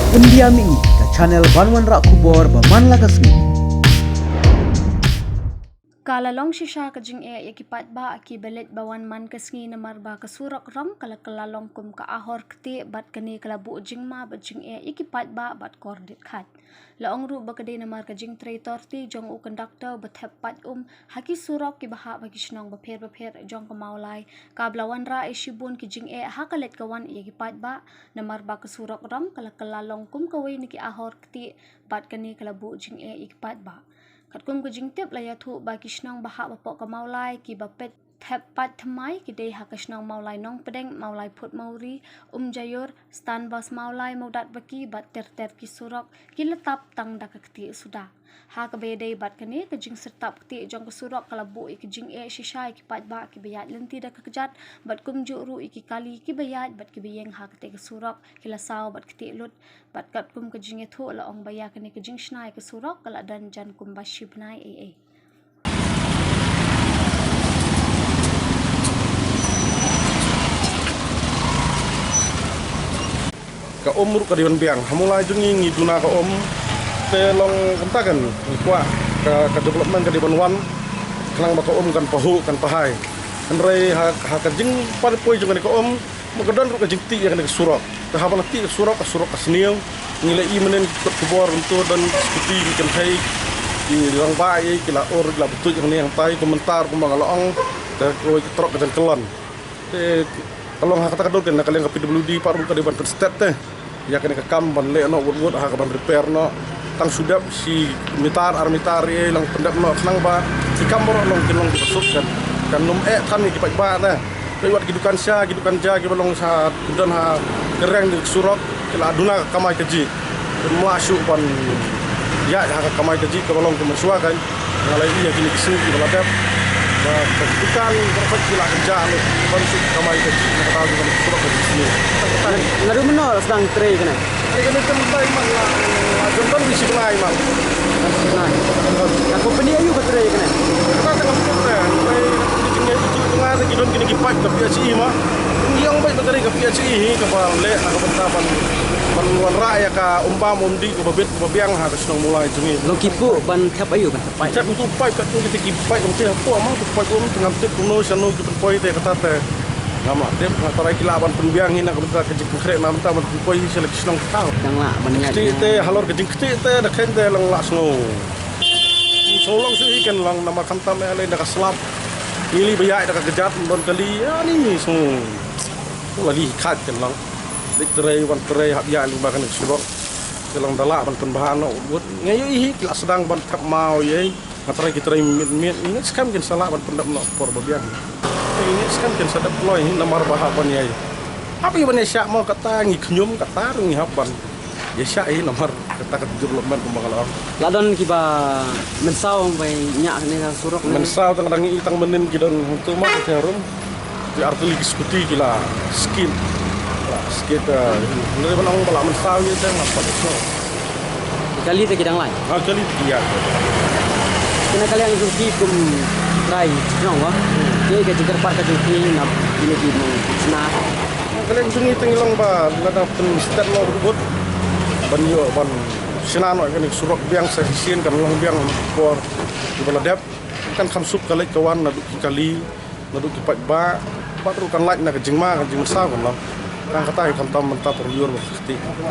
Undiami ke channel Banwan Rak Kubor Baman Lagasmi. Kalalong shisha kajing ekipat ba aki belit bawan man kasngi namar ba kasurak rong kala kalalong kum ka ahor kti bat kani kalabu jing ma bat jing ekipat ba bat kordit khat laong ru ba kade namar kajing traitor ti jong u conductor bat hepat haki surak ki baha bagi snong ba pher jong kamaulai kablawan ra shibun kijing hakalet kawan ekipat ba namar ba kasurak rong kala kalalong kum kawai niki ahor kti bat kani kalabu jing ekipat ba Katkum ko jing tip laya thu ba kisnang baha bapok ka maulai ki bapet pat thamai ki dei ha kisnang maulai nong pedeng maulai phut mauri jayur stan bas maulai modat baki bat ter ki surok ki letap tang dakakti sudah ha ka be dei bat kani ka jing sertap kti jong ka surok kala bu ki jing shisha ki pat ba ki bayat lenti dak kejat bat kum ju ru ki kali ki bayat bat ki biyeng ha kte ka surok ki la saw bat kti lut bat kat kum ka jing thu la ong baya kani ka jing snai ka surok kala dan jan kum ba shibnai ka ru ka diwan biang hamulai jungi ngiduna ka te long kentakan kuah ka development ka diwan wan kelang ba ka kan pahu kan pahai andrei ha ka jing par poi jungan ka magadon ru ka jing ti ya ka surok ka habala ti ka surok ka sniu ngile I menen kubor untuk dan seperti kan kai di orang bai kila or la betul yang tai komentar kumangalaong ka ko trok ka kelon te kalong ha kata kadol kan kalian ka PWD par ka diwan state teh ya kena kam ban le no wud ha ka ban repair no tang sudap si armitar lang pendap no senang ba si kamor long kilong besuk kan num kan ni kipak ba na lewat gidukan ja ki balong sa dan ha kereng di surok kila aduna kamai keji masuk ban ya ha kamai keji ke balong kemasua kan ngalai iya kini kisu ki baladap ba kedukan berapa kila kerja lu masuk kamai keji kata dengan surok ke sini lalu menol sedang tray kena ini kan tempat imam jonton bisi kelai imam nah aku peni ayu ke tray kena kita tengah putra itu tengah gidon kini kipak tapi aci mah yang baik betari ke PHI ke bale ke bentapan panuan raya ka umpam undi ke babit babiang harus nang mulai jungi lo kipu ban tap ayu kan tepai cak untuk pipe kat tu kita kipak untuk apa mah tu pipe tengah tip kuno sanu kita poi te kata te nama tip tarai kilaban penbiang hina ke bentar kejik krek nam ta poi seleksi nang kau yang lah banyak te halor kejik te da khen te lang la sno solong su ikan lang nama kantam ele da selap ini bayar dah kejat don kali ya ni semua lagi kat kan lang diterai wan terai hak ya ling bakan surok kelang dalak ban penbahan no buat ngayu ih kila sedang ban kap mau ye ngatarai kita mit ini skam kan salah ban pendap no por babiang ini skam kan sadap loy namar bahaban ye apa ban syak mau kata ngi knyum kata ngi haban ya syak namar kata development pembangunan ladon kiba mensau bai nyak ni surok mensau tang rangi tang menen kidon untuk mah terum di arti diskusi kila skin dari mana orang bala mensau ye tang apa itu kali te kidang lain kali dia kena kali yang itu kum try nong wa ye ke jigar par ka juki na ini di sna kalian sungi tengilong ba lada pen start lo rubut banyo ban sinano kan surok biang sesisin kan long biang por di baladap kan kamsup kali kawan nadu kali nadu kipak ba patru kan lak na kejing ma kejing sa kan lo kan kata kan tam mentap perliur bakti